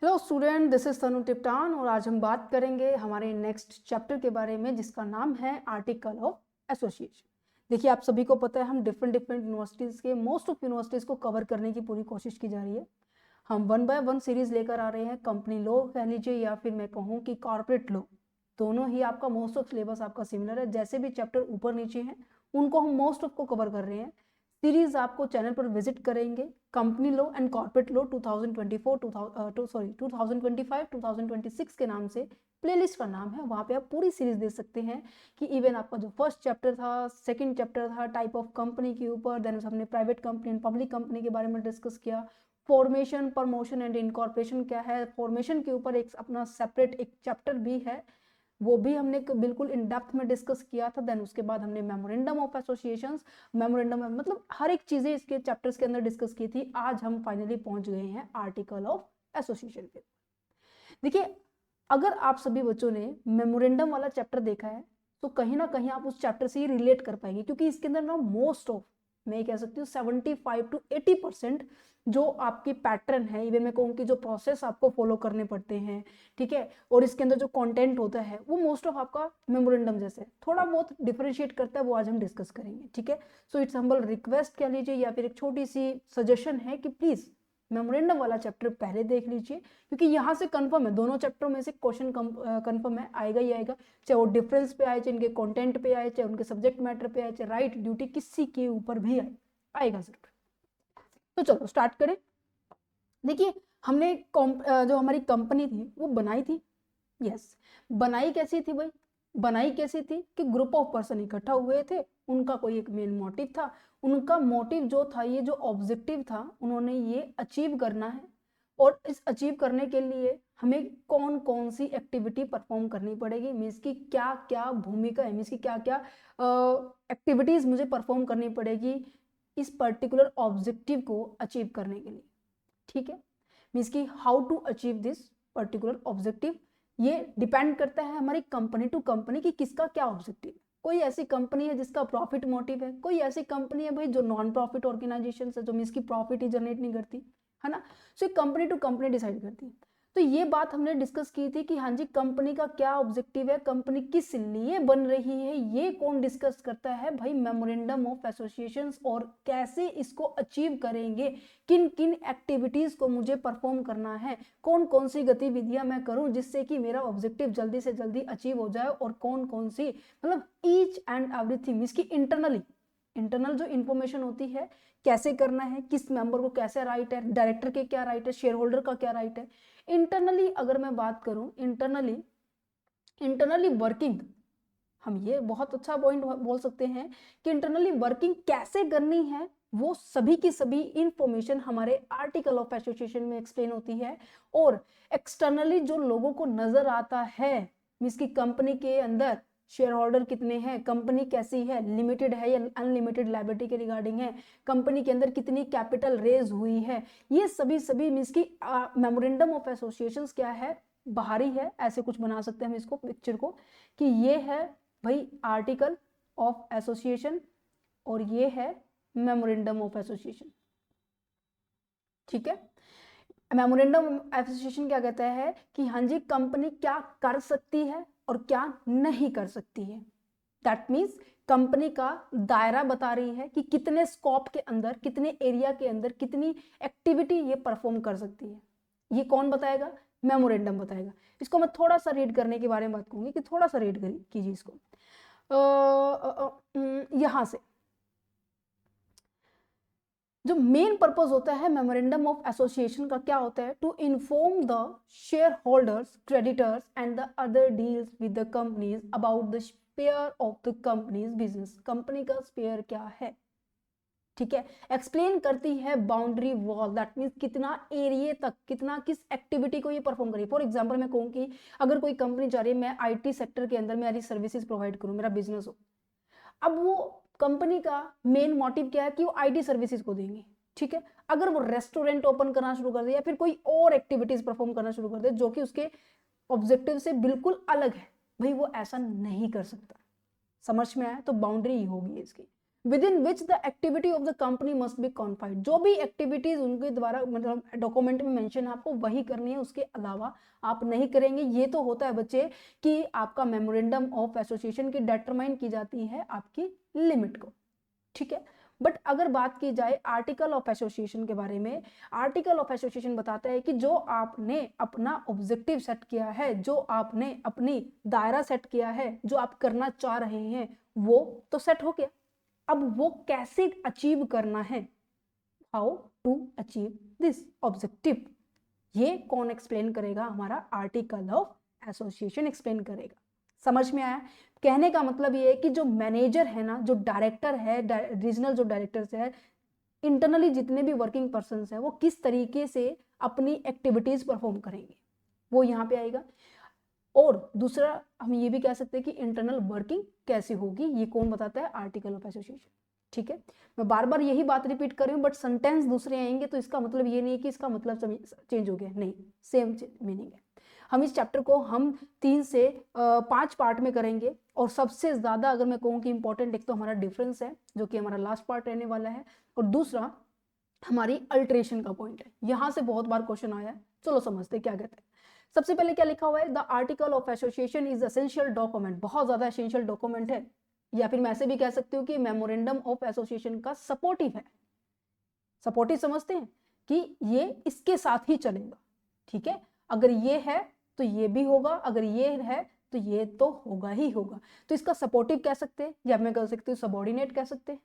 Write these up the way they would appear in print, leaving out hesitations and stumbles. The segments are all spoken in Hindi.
हेलो स्टूडेंट, दिस इज तनु टिप्टान और आज हम बात करेंगे हमारे नेक्स्ट चैप्टर के बारे में जिसका नाम है आर्टिकल ऑफ एसोसिएशन। देखिए, आप सभी को पता है हम डिफरेंट डिफरेंट यूनिवर्सिटीज़ के मोस्ट ऑफ यूनिवर्सिटीज़ को कवर करने की पूरी कोशिश की जा रही है। हम 1 बाय 1 सीरीज लेकर आ रहे हैं। कंपनी लॉ कह लीजिए या फिर मैं कहूँ कि कॉर्पोरेट लॉ, दोनों ही आपका मोस्ट ऑफ सिलेबस आपका सिमिलर है। जैसे भी चैप्टर ऊपर नीचे हैं उनको हम मोस्ट ऑफ को कवर कर रहे हैं। सीरीज आपको चैनल पर विजिट करेंगे। Company law and corporate law 2025 2026 के नाम से प्लेलिस्ट का नाम है, वहाँ पे आप पूरी सीरीज देख सकते हैं कि इवन आपका जो फर्स्ट चैप्टर था, सेकंड चैप्टर था टाइप ऑफ कंपनी के ऊपर, देन हमने private company and public company के बारे में डिस्कस किया। फॉर्मेशन, प्रमोशन एंड इनकॉर्पोरेशन क्या है, फॉर्मेशन के ऊपर एक अपना सेपरेट एक चैप्टर भी है, वो भी हमने बिल्कुल इन डेप्थ में डिस्कस किया था। देन उसके बाद हमने मेमोरेंडम ऑफ एसोसिएशंस, मेमोरेंडम मतलब हर एक चीजें इसके चैप्टर्स के अंदर डिस्कस की थी। आज हम फाइनली पहुंच गए हैं आर्टिकल ऑफ एसोसिएशन पे। देखिए, अगर आप सभी बच्चों ने मेमोरेंडम वाला चैप्टर देखा है तो कहीं ना कहीं आप उस चैप्टर से ही रिलेट कर पाएंगे, क्योंकि इसके अंदर ना मोस्ट ऑफ, मैं कह सकती हूँ 75 to 80% जो आपकी पैटर्न है, इवन मैं कहूँ कि जो प्रोसेस आपको फॉलो करने पड़ते हैं, ठीक है, और इसके अंदर जो कंटेंट होता है वो मोस्ट ऑफ आपका मेमोरेंडम जैसे थोड़ा बहुत डिफरेंशिएट करता है, वो आज हम डिस्कस करेंगे। ठीक है, सो इट्स हम्बल रिक्वेस्ट कह लीजिए या फिर एक छोटी सी सजेशन है कि प्लीज मेमोरेंडम वाला चैप्टर पहले देख लीजिए, क्योंकि यहाँ से कंफर्म है दोनों चैप्टरों में से क्वेश्चन कंफर्म है, आएगा ही आएगा, चाहे वो डिफरेंस पे आए, चाहे इनके कंटेंट पे आए, चाहे उनके सब्जेक्ट मैटर पे आए, चाहे राइट ड्यूटी किसी के ऊपर भी आए, आएगा जरूर। तो चलो स्टार्ट करें। देखिए, हमने जो हमारी कंपनी थी वो बनाई थी। यस, बनाई कैसी थी भाई? बनाई कैसी थी कि ग्रुप ऑफ पर्सन इकट्ठा हुए थे, उनका कोई एक मेन मोटिव था। उनका मोटिव जो था, ये जो ऑब्जेक्टिव था, उन्होंने ये अचीव करना है। और इस अचीव करने के लिए हमें कौन कौन सी एक्टिविटी परफॉर्म करनी पड़ेगी, मीन्स की क्या क्या भूमिका है, मीन्स की क्या क्या एक्टिविटीज मुझे परफॉर्म करनी पड़ेगी इस पर्टिकुलर ऑब्जेक्टिव को अचीव करने के लिए। ठीक है, मीन्स की how to achieve this particular objective, ये डिपेंड करता है हमारी कंपनी टू कंपनी की किसका क्या ऑब्जेक्टिव है। कोई ऐसी कंपनी है जिसका प्रॉफिट मोटिव है, कोई ऐसी कंपनी है भाई जो नॉन प्रॉफिट ऑर्गेनाइजेशन है, जो मीन्स की प्रॉफिट ही जनरेट नहीं करती, है ना। So company to company decide करती है। तो ये बात हमने डिस्कस की थी कि हाँ जी, कंपनी का क्या ऑब्जेक्टिव है, कंपनी किस लिए बन रही है, ये कौन डिस्कस करता है भाई? Memorandum of associations. और कैसे इसको अचीव करेंगे, किन किन एक्टिविटीज को मुझे परफॉर्म करना है, कौन कौन सी गतिविधियां मैं करूं जिससे कि मेरा ऑब्जेक्टिव जल्दी से जल्दी अचीव हो जाए, और कौन कौन सी, मतलब ईच एंड एवरीथिंग, इसकी इंटरनली इंटरनल जो इंफॉर्मेशन होती है, कैसे करना है, किस मेंबर को कैसे राइट है, डायरेक्टर के क्या राइट है, शेयर होल्डर का क्या राइट है। इंटरनली अगर मैं बात करूं, इंटरनली इंटरनली वर्किंग, हम ये बहुत अच्छा पॉइंट बोल सकते हैं कि इंटरनली वर्किंग कैसे करनी है, वो सभी की सभी इंफॉर्मेशन हमारे आर्टिकल ऑफ एसोसिएशन में एक्सप्लेन होती है। और एक्सटर्नली जो लोगों को नजर आता है, मींस की कंपनी के अंदर शेयर होल्डर कितने हैं, कंपनी कैसी है, लिमिटेड है या अनलिमिटेड लायबिलिटी के रिगार्डिंग है, कंपनी के अंदर कितनी कैपिटल रेज हुई है, ये सभी सभी मींस की मेमोरेंडम ऑफ एसोसिएशंस क्या है, बाहरी है, ऐसे कुछ बना सकते हैं हम इसको पिक्चर को कि ये है भाई आर्टिकल ऑफ एसोसिएशन और ये है मेमोरेंडम ऑफ एसोसिएशन। ठीक है, मेमोरेंडम एसोसिएशन क्या कहता है कि हाँ जी, कंपनी क्या कर सकती है और क्या नहीं कर सकती है। दैट मीन्स कंपनी का दायरा बता रही है कि कितने स्कोप के अंदर, कितने एरिया के अंदर कितनी एक्टिविटी ये परफॉर्म कर सकती है। ये कौन बताएगा? मेमोरेंडम बताएगा। इसको मैं थोड़ा सा रीड करने के बारे में बात करूंगी कि थोड़ा सा रीड कीजिए इसको। यहां से जो मेन पर्पस होता है मेमोरेंडम ऑफ एसोसिएशन का, क्या होता है? To inform the shareholders, creditors and the other deals with the companies about the sphere of the company's business. Company का स्पेयर क्या है, ठीक है, एक्सप्लेन करती है बाउंड्री वॉल, दैट मीन्स कितना एरिया तक, कितना किस एक्टिविटी को ये परफॉर्म करिए। फॉर एग्जांपल मैं कहूँ कि अगर कोई कंपनी चाह रही है मैं आईटी सेक्टर के अंदर मेरी सर्विसेज प्रोवाइड करूँ, मेरा बिजनेस हो, अब वो कंपनी का मेन मोटिव क्या है कि वो आईटी सर्विसेज को देंगे। ठीक है, अगर वो रेस्टोरेंट ओपन करना शुरू कर दे या फिर कोई और एक्टिविटीज परफॉर्म करना शुरू कर दे जो कि उसके ऑब्जेक्टिव से बिल्कुल अलग है, भाई वो ऐसा नहीं कर सकता। समझ में आया? तो बाउंड्री ही होगी इसकी। Within which the activity of the company must be confined. जो भी एक्टिविटीज उनके द्वारा मतलब डॉक्यूमेंट में मेंशन है आपको वही करनी है, उसके अलावा आप नहीं करेंगे। ये तो होता है बच्चे कि आपका मेमोरेंडम ऑफ एसोसिएशन की डिटरमाइन की जाती है आपकी लिमिट को, ठीक है। बट अगर बात की जाए आर्टिकल ऑफ एसोसिएशन के बारे में, आर्टिकल ऑफ एसोसिएशन बताता है कि जो आपने अपना ऑब्जेक्टिव सेट किया है, जो आपने अपनी दायरा सेट किया है, जो आप करना चाह रहे हैं वो तो सेट हो गया। अब वो कैसे अचीव करना है, how to achieve this objective, ये कौन एक्सप्लेन करेगा, हमारा आर्टिकल ऑफ एसोसिएशन एक्सप्लेन करेगा। समझ में आया? कहने का मतलब ये है कि जो मैनेजर है ना, जो डायरेक्टर है, रीजनल जो डायरेक्टर्स है, इंटरनली जितने भी वर्किंग पर्सन है, वो किस तरीके से अपनी एक्टिविटीज परफॉर्म करेंगे वो यहाँ पे आएगा। और दूसरा हम ये भी कह सकते हैं कि इंटरनल वर्किंग कैसे होगी, ये कौन बताता है, आर्टिकल ऑफ एसोसिएशन, ठीक है। मैं बार बार यही बात रिपीट कर रही हूँ, बट सेंटेंस दूसरे आएंगे तो इसका मतलब ये नहीं है कि इसका मतलब चेंज हो गया, नहीं, सेम मीनिंग है। हम इस चैप्टर को हम 3 से 5 पार्ट में करेंगे, और सबसे ज्यादा अगर मैं कहूँ कि इंपॉर्टेंट एक तो हमारा डिफरेंस है जो कि हमारा लास्ट पार्ट रहने वाला है, और दूसरा हमारी अल्ट्रेशन का पॉइंट है। यहां से बहुत बार क्वेश्चन आया है, चलो समझते क्या कहते हैं। सबसे पहले क्या लिखा हुआ है, the article of association is essential document, बहुत ज्यादा एसेंशियल डॉक्यूमेंट है, या फिर मैं ऐसे भी कह सकती हूँ कि मेमोरेंडम ऑफ एसोसिएशन का सपोर्टिव है। सपोर्टिव समझते हैं कि ये इसके साथ ही चलेगा, ठीक है। अगर ये है तो ये भी होगा, अगर ये है तो ये तो होगा ही होगा, तो इसका सपोर्टिव कह सकते हैं, या मैं कह सकती हूँ सबॉर्डिनेट कह सकते हैं,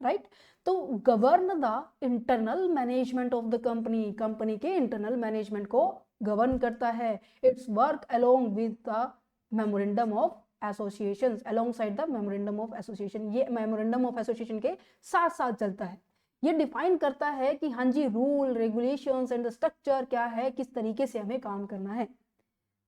राइट। तो govern the internal management of the company, company के इंटरनल मैनेजमेंट को गवर्न करता है। It's work along with the memorandum of association, alongside the memorandum of association, ये मेमोरेंडम ऑफ एसोसिएशन के साथ साथ चलता है। ये डिफाइन करता है कि हाँ जी रूल रेगुलेशंस एंड स्ट्रक्चर क्या है, किस तरीके से हमें काम करना है।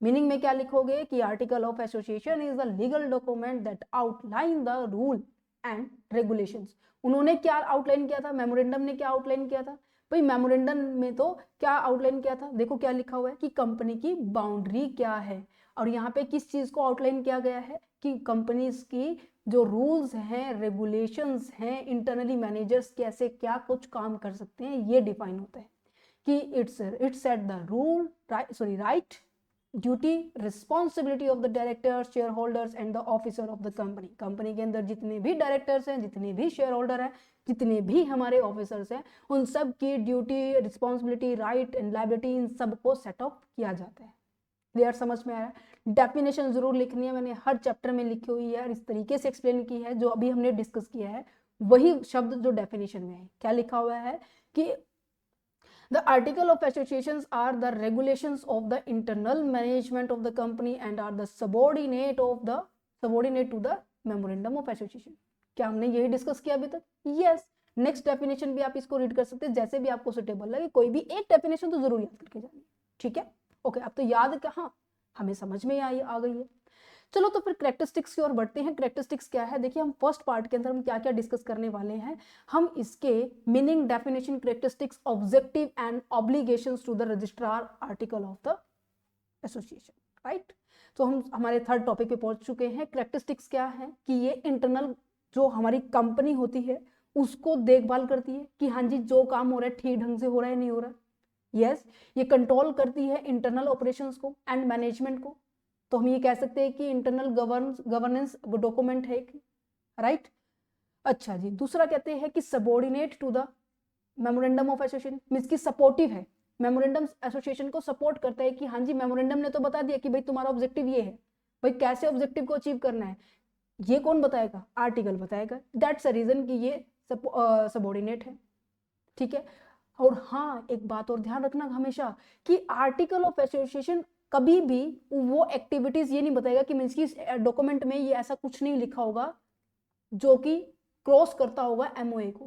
मीनिंग में क्या लिखोगे कि article of association is the legal document that outline the rule and regulations. उन्होंने क्या आउटलाइन किया था, मेमोरेंडम ने क्या आउटलाइन किया था भाई, मेमोरेंडम में तो क्या आउटलाइन किया था, देखो क्या लिखा हुआ है कि कंपनी की बाउंड्री क्या है, और यहाँ पे किस चीज को आउटलाइन किया गया है कि कंपनीज की जो रूल्स हैं, रेगुलेशंस हैं, इंटरनली मैनेजर्स कैसे क्या कुछ काम कर सकते हैं, ये डिफाइन होता है कि it's set the rule right duty responsibility of the directors, share holders and the officer of the company. Company के अंदर जितने भी डायरेक्टर्स हैं, जितने भी शेयर होल्डर हैं, जितने भी हमारे ऑफिसर्स हैं, उन सब की duty, responsibility, right and liability, इन सबको सेटअप किया जाता है। क्लियर, समझ में आ रहा है? डेफिनेशन जरूर लिखनी है, मैंने हर चैप्टर में लिखी हुई है और इस तरीके से एक्सप्लेन की है, जो अभी हमने डिस्कस किया है वही शब्द जो डेफिनेशन में है। क्या लिखा हुआ है कि the article of associations are the regulations of the internal management of the company and are the subordinate to the memorandum of association। क्या हमने यही डिस्कस किया अभी तक? यस। नेक्स्ट डेफिनेशन भी आप इसको रीड कर सकते हैं, जैसे भी आपको सुटेबल लगे, कोई भी एक डेफिनेशन तो जरूर याद करके जानी, ठीक है। ओके, अब तो याद कहाँ, हमें समझ में आ गई है। चलो तो फिर कैरेक्टरिस्टिक्स की ओर बढ़ते हैं। कैरेक्टरिस्टिक्स क्या है, देखिए हम फर्स्ट पार्ट के अंदर हम क्या क्या डिस्कस करने वाले हैं। हम इसके meaning, definition, characteristics, objective and obligations to the registrar article of the association, right. तो हम हमारे थर्ड टॉपिक पे पहुंच चुके हैं। कैरेक्टरिस्टिक्स क्या है कि ये इंटरनल जो हमारी कंपनी होती है उसको देखभाल करती है कि हाँ जी जो काम हो रहा है ठीक ढंग से हो रहा है, नहीं हो रहा। यस, ये कंट्रोल करती है इंटरनल ऑपरेशंस को एंड मैनेजमेंट को। तो हम ये कह सकते हैं कि इंटरनल गवर्नेंस डॉक्यूमेंट है, राइट। अच्छा जी, दूसरा कहते हैं कि subordinate to the memorandum of association, means की सपोर्टिव है, मेमोरेंडम एसोसिएशन को सपोर्ट करता है कि हाँ जी मेमोरेंडम ने तो बता दिया कि भाई तुम्हारा ऑब्जेक्टिव ये है, भाई कैसे ऑब्जेक्टिव को अचीव करना है ये कौन बताएगा, आर्टिकल बताएगा। दैट्स अ रीजन कि ये सबॉर्डिनेट है, ठीक है। और हाँ, एक बात और ध्यान रखना हमेशा कि आर्टिकल ऑफ एसोसिएशन कभी भी वो एक्टिविटीज ये नहीं बताएगा कि मींस की डॉक्यूमेंट में ये ऐसा कुछ नहीं लिखा होगा जो कि क्रॉस करता होगा एमओए को।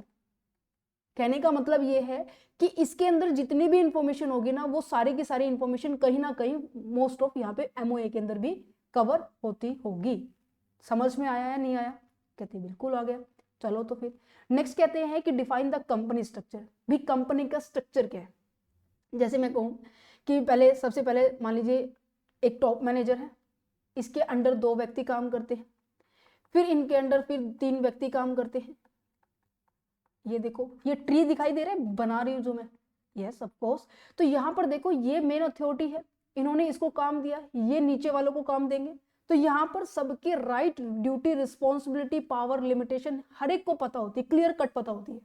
कहने का मतलब ये है कि इसके अंदर जितनी भी इंफॉर्मेशन होगी ना, वो सारी की सारी इंफॉर्मेशन कहीं ना कहीं मोस्ट ऑफ यहाँ पे एमओए के अंदर भी कवर होती होगी। समझ में आया या नहीं आया? कहते बिल्कुल आ गया। चलो तो फिर नेक्स्ट कहते हैं कि डिफाइन द कंपनी स्ट्रक्चर। भी कंपनी का स्ट्रक्चर क्या है, जैसे मैं कहूँ कि पहले सबसे पहले मान लीजिए एक टॉप मैनेजर है, इसके अंडर 2 व्यक्ति काम करते हैं, फिर इनके अंडर फिर 3 व्यक्ति काम करते हैं, ये देखो, ये ट्री दिखाई दे रहा है, बना रही हूँ जो मैं, यस ऑफ कोर्स। तो यहाँ पर देखो ये मेन अथॉरिटी है, इन्होंने इसको काम दिया, ये नीचे वालों को काम देंगे। तो यहाँ पर सबके right, duty, responsibility, power, limitation हर एक को पता होती है, क्लियर कट पता होती है।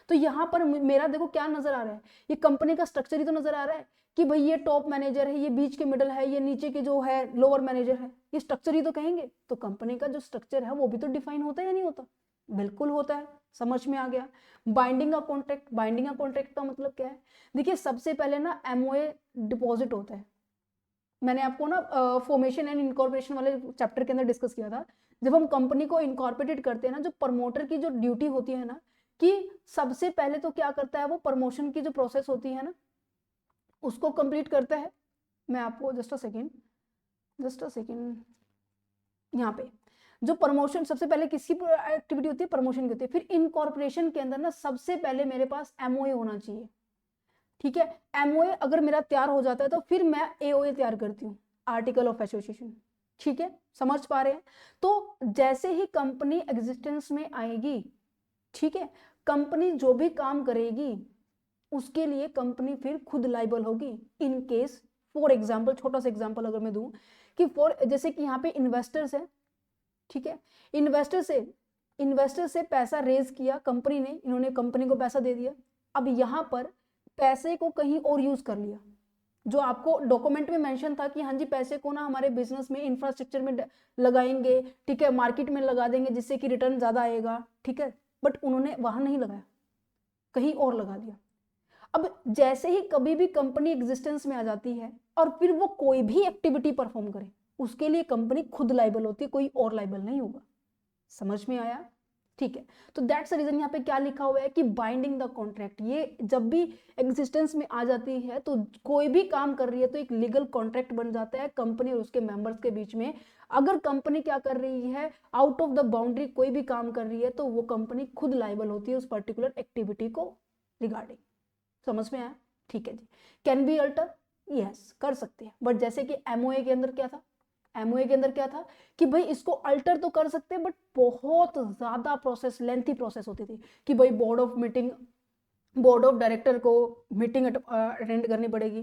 तो यहाँ पर मेरा देखो क्या नजर आ रहा है, ये कंपनी का स्ट्रक्चर ही तो नजर आ रहा है कि भाई ये टॉप मैनेजर है, ये बीच के मिडल है, ये नीचे के जो है लोअर मैनेजर है, ये स्ट्रक्चर ही तो कहेंगे। तो कंपनी का जो स्ट्रक्चर है वो भी तो डिफाइन होता है या नहीं होता? बिल्कुल होता है, समझ में आ गया। बाइंडिंग का कॉन्ट्रैक्ट, बाइंडिंग का कॉन्ट्रैक्ट का मतलब क्या है? देखिए सबसे पहले ना एमओए डिपॉजिट होता है, मैंने आपको ना फॉर्मेशन एंड इनकॉर्पोरेशन वाले चैप्टर के अंदर डिस्कस किया था। जब हम कंपनी को इनकॉर्पोरेटेड करते हैं ना, जो प्रमोटर की जो ड्यूटी होती है ना, कि सबसे पहले तो क्या करता है वो, प्रमोशन की जो प्रोसेस होती है ना उसको कंप्लीट करता है। मैं आपको जस्ट अ सेकेंड, यहाँ पे जो प्रमोशन सबसे पहले किसकी एक्टिविटी होती है, प्रमोशन की होती है। फिर इनकॉर्पोरेशन के अंदर ना सबसे पहले मेरे पास एमओए होना चाहिए, ठीक है। एमओए अगर मेरा तैयार हो जाता है तो फिर मैं एओए तैयार करती हूँ, आर्टिकल ऑफ एसोसिएशन, ठीक है, समझ पा रहे हैं। तो जैसे ही कंपनी एग्जिस्टेंस में आएगी, ठीक है, कंपनी जो भी काम करेगी उसके लिए कंपनी फिर खुद लाइबल होगी इन केस, फॉर एग्जाम्पल, छोटा सा एग्जाम्पल अगर मैं दूं कि जैसे कि यहाँ पे इन्वेस्टर्स है, ठीक है, इन्वेस्टर से पैसा रेज किया कंपनी ने, इन्होंने कंपनी को पैसा दे दिया। अब यहाँ पर पैसे को कहीं और यूज कर लिया, जो आपको डॉक्यूमेंट में मेंशन था कि हाँ जी पैसे को ना हमारे बिजनेस में, इंफ्रास्ट्रक्चर में लगाएंगे, ठीक है, मार्केट में लगा देंगे जिससे कि रिटर्न ज्यादा आएगा, ठीक है, बट उन्होंने वहां नहीं लगाया, कहीं और लगा दिया। अब जैसे ही कभी भी कंपनी एग्जिस्टेंस में आ जाती है और फिर वो कोई भी एक्टिविटी परफॉर्म करे, उसके लिए कंपनी खुद लाइबल होती है, कोई और लाइबल नहीं होगा। समझ में आया? ठीक है, तो दैट्स द रीजन यहाँ पे क्या लिखा हुआ है कि बाइंडिंग द कॉन्ट्रैक्ट, ये जब भी एग्जिस्टेंस में आ जाती है तो कोई भी काम कर रही है तो एक लीगल कॉन्ट्रैक्ट बन जाता है कंपनी और उसके मेंबर्स के बीच में। अगर कंपनी क्या कर रही है, आउट ऑफ द बाउंड्री कोई भी काम कर रही है, तो वो कंपनी खुद लाइबल होती है उस पर्टिकुलर एक्टिविटी को रिगार्डिंग। समझ में आया? ठीक है जी। कैन बी अल्टर, यस कर सकते हैं, बट जैसे कि एमओए के अंदर क्या था, एमओए के अंदर क्या था कि भाई इसको अल्टर तो कर सकते हैं बट बहुत ज्यादा प्रोसेस, लेंथी प्रोसेस होती थी कि भाई बोर्ड ऑफ डायरेक्टर को मीटिंग अटेंड करनी पड़ेगी,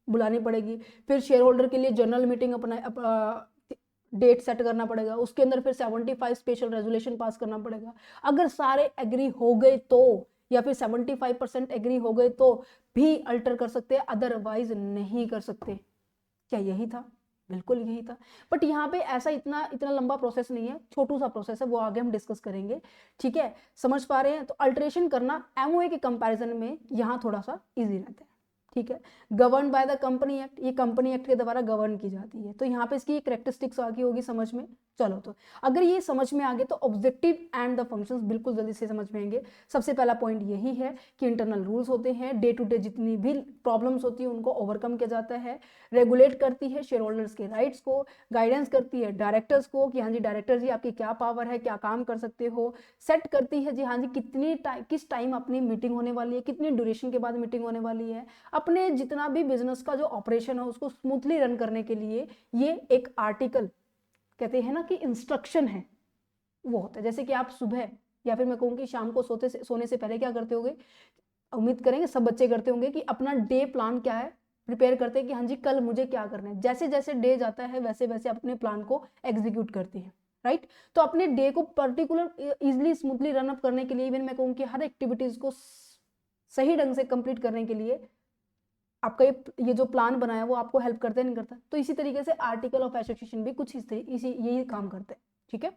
बुलानी पड़ेगी, फिर शेयर होल्डर के लिए जनरल मीटिंग अपना डेट सेट करना पड़ेगा, उसके अंदर फिर 75 स्पेशल रेजोल्यूशन पास करना पड़ेगा। अगर सारे एग्री हो गए तो, या फिर 75% एग्री हो गए तो भी अल्टर कर सकते हैं, अदरवाइज नहीं कर सकते। क्या यही था? बिल्कुल यही था। बट यहाँ पे ऐसा इतना लंबा प्रोसेस नहीं है, छोटू सा प्रोसेस है, वो आगे हम डिस्कस करेंगे, ठीक है, समझ पा रहे हैं? तो अल्टरेशन करना एमओए के कंपैरिजन में यहाँ थोड़ा सा इजी रहता है, ठीक है। Govern by the company act, ये कंपनी एक्ट के द्वारा गवर्न की जाती है, तो यहाँ पे इसकी कैरेक्टरिस्टिक्स आ गई होगी समझ में। चलो, तो अगर ये समझ में आ गए तो ऑब्जेक्टिव एंड द फंक्शंस बिल्कुल जल्दी से समझ में आएंगे। सबसे पहला पॉइंट यही है कि इंटरनल रूल्स होते हैं, डे टू डे जितनी भी प्रॉब्लम्स होती है उनको ओवरकम किया जाता है, रेगुलेट करती है शेयर होल्डर्स के राइट्स को, गाइडेंस करती है डायरेक्टर्स को कि हाँ जी डायरेक्टर जी आपकी क्या पावर है, क्या काम कर सकते हो, सेट करती है जी हाँ जी किस टाइम अपनी मीटिंग होने वाली है, कितनी ड्यूरेशन के बाद मीटिंग होने वाली है, अपने जितना भी बिजनेस का जो ऑपरेशन है उसको स्मूथली रन करने के लिए ये एक आर्टिकल, कहते हैं ना कि इंस्ट्रक्शन है, वो होता है। जैसे कि आप सुबह या फिर मैं कहूँगी शाम को सोने से पहले क्या करते होंगे, उम्मीद करेंगे सब बच्चे करते होंगे कि अपना डे प्लान क्या है, प्रिपेयर करते हैं कि हाँ जी कल मुझे क्या करना है। जैसे जैसे डे जाता है वैसे वैसे अपने प्लान को एग्जीक्यूट करते हैं, राइट। तो अपने डे को particular easily smoothly run up करने के लिए, इवन मैं कहूँ कि हर एक्टिविटीज को सही ढंग से कंप्लीट करने के लिए आपका ये जो प्लान बनाया वो आपको हेल्प करता है, नहीं करता? तो इसी तरीके से आर्टिकल ऑफ एसोसिएशन भी कुछ इसी यही काम करते हैं, ठीक है।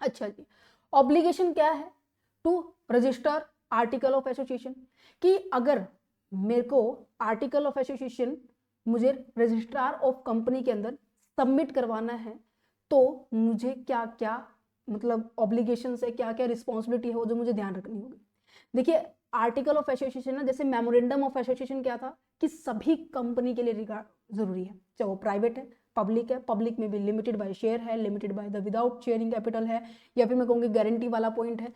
अच्छा जी, ऑब्लिगेशन क्या है? To register article of association, कि अगर मेरे को आर्टिकल ऑफ एसोसिएशन मुझे रजिस्ट्रार ऑफ कंपनी के अंदर सबमिट करवाना है तो मुझे क्या क्या मतलब ऑब्लिगेशन है, क्या क्या रिस्पॉन्सिबिलिटी है वो जो मुझे ध्यान रखनी होगी। देखिए आर्टिकल ऑफ एसोसिएशन ना, जैसे मेमोरेंडम ऑफ एसोसिएशन क्या था कि सभी कंपनी के लिए जरूरी है, चाहे वो प्राइवेट है, पब्लिक है, पब्लिक में भी लिमिटेड बाय शेयर है, limited by the without sharing capital है, या फिर मैं कहूँगी गारंटी वाला पॉइंट है।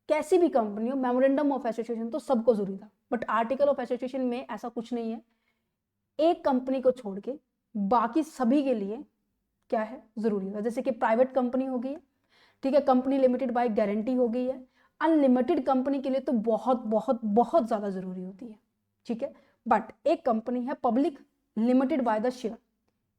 कैसी भी कंपनी हो, मेमोरेंडम ऑफ एसोसिएशन तो सबको जरूरी था, बट आर्टिकल ऑफ एसोसिएशन में ऐसा कुछ नहीं है। एक कंपनी को छोड़ के बाकी सभी के लिए क्या है, जरूरी है। जैसे कि प्राइवेट कंपनी हो गई है, ठीक है, कंपनी लिमिटेड बाय गारंटी हो गई है, अनलिमिटेड कंपनी के लिए तो बहुत बहुत बहुत ज़्यादा ज़रूरी होती है, ठीक है। बट एक कंपनी है public limited by the share,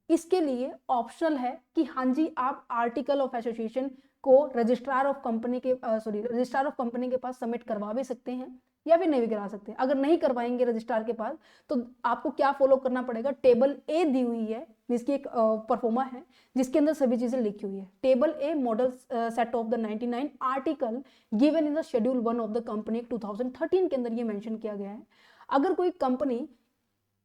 इसके लिए ऑप्शनल है कि हाँ जी आप आर्टिकल ऑफ एसोसिएशन को रजिस्ट्रार ऑफ कंपनी के रजिस्ट्रार ऑफ कंपनी के पास सबमिट करवा भी सकते हैं या फिर नहीं भी करा सकते। अगर नहीं करवाएंगे रजिस्ट्रार के पास तो आपको क्या फॉलो करना पड़ेगा, टेबल ए दी हुई है, इसकी एक परफॉर्मा है जिसके अंदर सभी चीजें लिखी हुई है। Table A model set of the 99 article given in the schedule 1 of the company 2013 के अंदर ये मेंशन किया गया है। अगर कोई कंपनी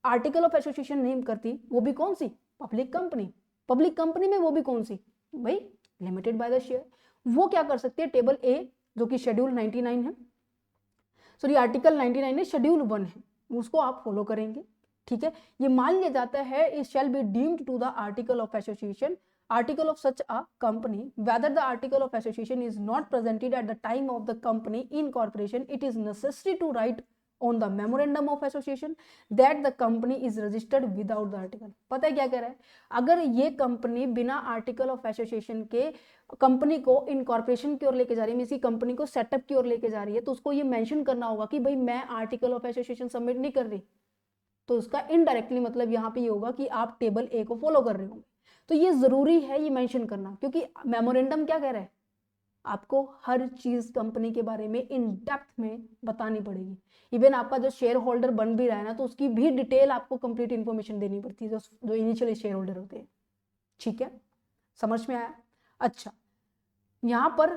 आर्टिकल ऑफ एसोसिएशन नहीं करती, वो भी कौन सी, पब्लिक कंपनी, पब्लिक कंपनी में वो भी कौन सी भाई, लिमिटेड बाय द शेयर, वो क्या कर सकती है, टेबल ए जो कि शेड्यूल 99 है, सॉरी आर्टिकल 99 है, शेड्यूल 1 है, उसको आप फॉलो करेंगे, ठीक है। ये मान लिया जाता है it shall be deemed to the article of association article of such a company whether the article of association is not presented at the time of the company incorporation, it is necessary to write on the memorandum of association that the company is registered without the article। पता है क्या कह रहा है, अगर ये कंपनी बिना आर्टिकल ऑफ एसोसिएशन के कंपनी को इनकॉर्पोरेशन की ओर लेके जा रही है, इसी कंपनी को सेटअप की ओर लेके जा रही है, तो उसको ये मेंशन करना होगा कि भाई मैं आर्टिकल ऑफ एसोसिएशन सबमिट नहीं कर रही, तो उसका इनडायरेक्टली मतलब यहाँ पे ये होगा कि आप टेबल ए को फॉलो कर रहे होंगे। तो ये जरूरी है ये मेंशन करना, क्योंकि मेमोरेंडम क्या कह रहा है, आपको हर चीज कंपनी के बारे में इन डेप्थ में बतानी पड़ेगी। इवन आपका जो शेयर होल्डर बन भी रहा है ना, तो उसकी भी डिटेल आपको कंप्लीट इन्फॉर्मेशन देनी पड़ती है, जो इनिशियली शेयर होल्डर होते हैं, ठीक है, समझ में आया। अच्छा, यहाँ पर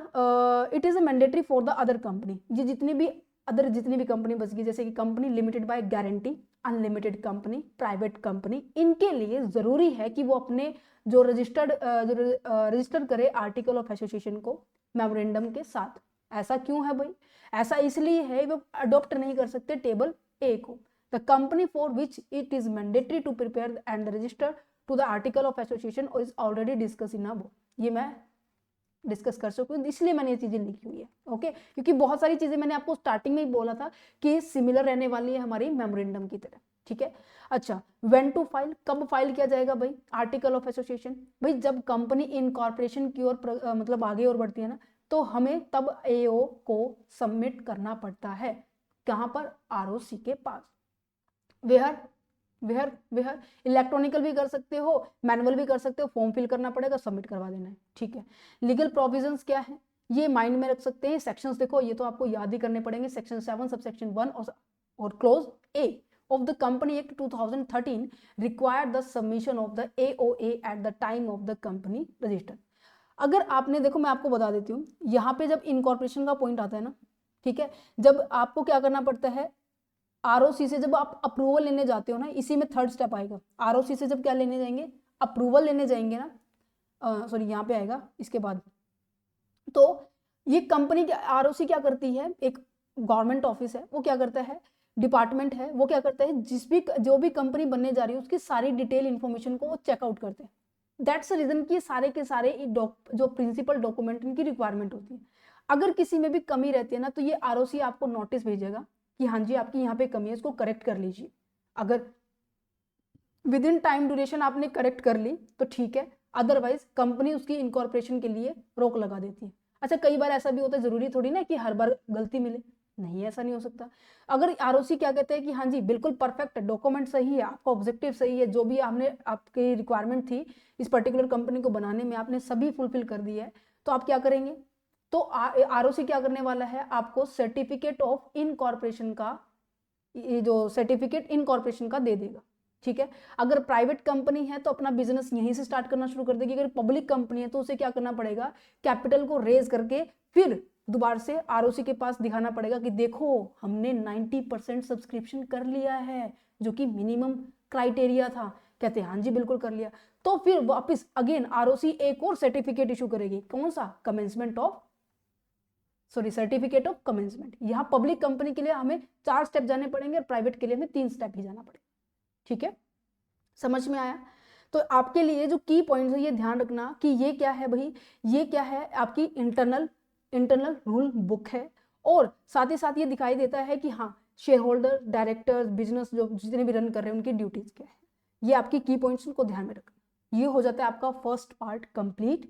it is a mandatory for the other company, ये जितनी भी कंपनी बच गई, जैसे कि company limited by guarantee, unlimited company, private company, इनके लिए जरूरी है कि वो अपने जो रजिस्टर करे आर्टिकल ऑफ एसोसिएशन को मेमोरेंडम के साथ। ऐसा क्यों है भाई, ऐसा इसलिए है वो अडॉप्ट नहीं कर सकते टेबल ए को। The company for which it is mandatory to prepare and register to the article of association is already discuss in above, ये मैं डिस्कस कर सकूँ, इसलिए मैंने ये चीजें लिखी हुई है, ओके। क्योंकि बहुत सारी चीजें मैंने आपको स्टार्टिंग में ही बोला था कि सिमिलर रहने वाली है हमारी मेमोरेंडम की तरह, ठीक है। अच्छा, व्हेन टू फाइल, कब फाइल किया जाएगा भाई आर्टिकल ऑफ एसोसिएशन, भाई जब कंपनी इनकॉर्पोरेशन की ओर मतलब आगे और बढ़ती है ना, तो हमें तब एओ को सबमिट करना पड़ता है, कहाँ पर, आरओसी के पास। वेहर इलेक्ट्रॉनिकल भी कर सकते हो, मैनुअल भी कर सकते हो, फॉर्म फिल करना पड़ेगा, सबमिट करवा देना है, ठीक है। लीगल प्रोविजंस क्या है, ये माइंड में रख सकते हैं। सेक्शंस देखो, ये तो आपको याद ही करने पड़ेंगे, सेक्शन 7 सब सेक्शन 1 और close A of the Company Act 2013 required the submission of the AOA at the time of the company register। अगर आपने देखो, मैं आपको बता देती हूँ, यहाँ पे जब इनकॉर्पोरेशन का पॉइंट आता है ना, ठीक है, जब आपको क्या करना पड़ता है, आरओसी से जब आप अप्रूवल लेने जाते हो ना, इसी में थर्ड स्टेप आएगा, आरओसी से जब क्या लेने जाएंगे, अप्रूवल लेने जाएंगे ना, सॉरी यहाँ पे आएगा इसके बाद, तो ये कंपनी क्या, आरओसी क्या करती है, एक गवर्नमेंट ऑफिस है, वो क्या करता है, डिपार्टमेंट है, वो क्या करता है, जो भी कंपनी बनने जा रही है उसकी सारी डिटेल इंफॉर्मेशन को वो चेकआउट करते हैं। दैट्स द रीजन कि सारे के सारे जो प्रिंसिपल डॉक्यूमेंट इनकी रिक्वायरमेंट होती है। अगर किसी में भी कमी रहती है ना, तो ये आरओसी आपको नोटिस भेजेगा कि हाँ जी आपकी यहाँ पे कमी है, इसको करेक्ट कर लीजिए। अगर विद इन टाइम ड्यूरेशन आपने करेक्ट कर ली तो ठीक है, अदरवाइज कंपनी उसकी इनकॉर्पोरेशन के लिए रोक लगा देती है। अच्छा, कई बार ऐसा भी होता है, जरूरी थोड़ी ना कि हर बार गलती मिले, नहीं ऐसा नहीं हो सकता। अगर आरओसी क्या कहते हैं कि हाँ जी बिल्कुल परफेक्ट है, डॉक्यूमेंट सही है, आपका ऑब्जेक्टिव सही है, जो भी आपने आपकी रिक्वायरमेंट थी इस पर्टिकुलर कंपनी को बनाने में आपने सभी फुलफिल कर दिया है, तो आप क्या करेंगे, तो आरओसी क्या करने वाला है, आपको सर्टिफिकेट ऑफ इनकॉर्पोरेशन का, ये जो सर्टिफिकेट इनकॉर्पोरेशन का दे देगा, ठीक है। अगर प्राइवेट कंपनी है तो अपना बिजनेस यहीं से स्टार्ट करना शुरू कर देगी, अगर पब्लिक कंपनी है तो उसे क्या करना पड़ेगा, कैपिटल को रेज करके फिर दोबारा से आरओसी के पास दिखाना पड़ेगा कि देखो हमने 90% सब्सक्रिप्शन कर लिया है, जो कि मिनिमम क्राइटेरिया था। कहते हैं हाँ जी बिल्कुल कर लिया, तो फिर वापस अगेन आरओसी एक और सर्टिफिकेट इशू करेगी, कौन सा, सर्टिफिकेट ऑफ कमेंसमेंट। यहाँ पब्लिक कंपनी के लिए हमें 4 स्टेप जाने पड़ेंगे और प्राइवेट के लिए हमें 3 स्टेप ही जाना पड़ेगा, ठीक है, समझ में आया। तो आपके लिए जो की पॉइंट्स है ये ध्यान रखना कि ये क्या है भाई, ये क्या है, आपकी इंटरनल रूल बुक है, और साथ ही साथ ये दिखाई देता है कि हाँ शेयर होल्डर, डायरेक्टर्स, बिजनेस जो जितने भी रन कर रहे हैं उनकी ड्यूटीज क्या है, ये आपकी की पॉइंट्स को ध्यान में रखना। ये हो जाता है आपका फर्स्ट पार्ट कंप्लीट।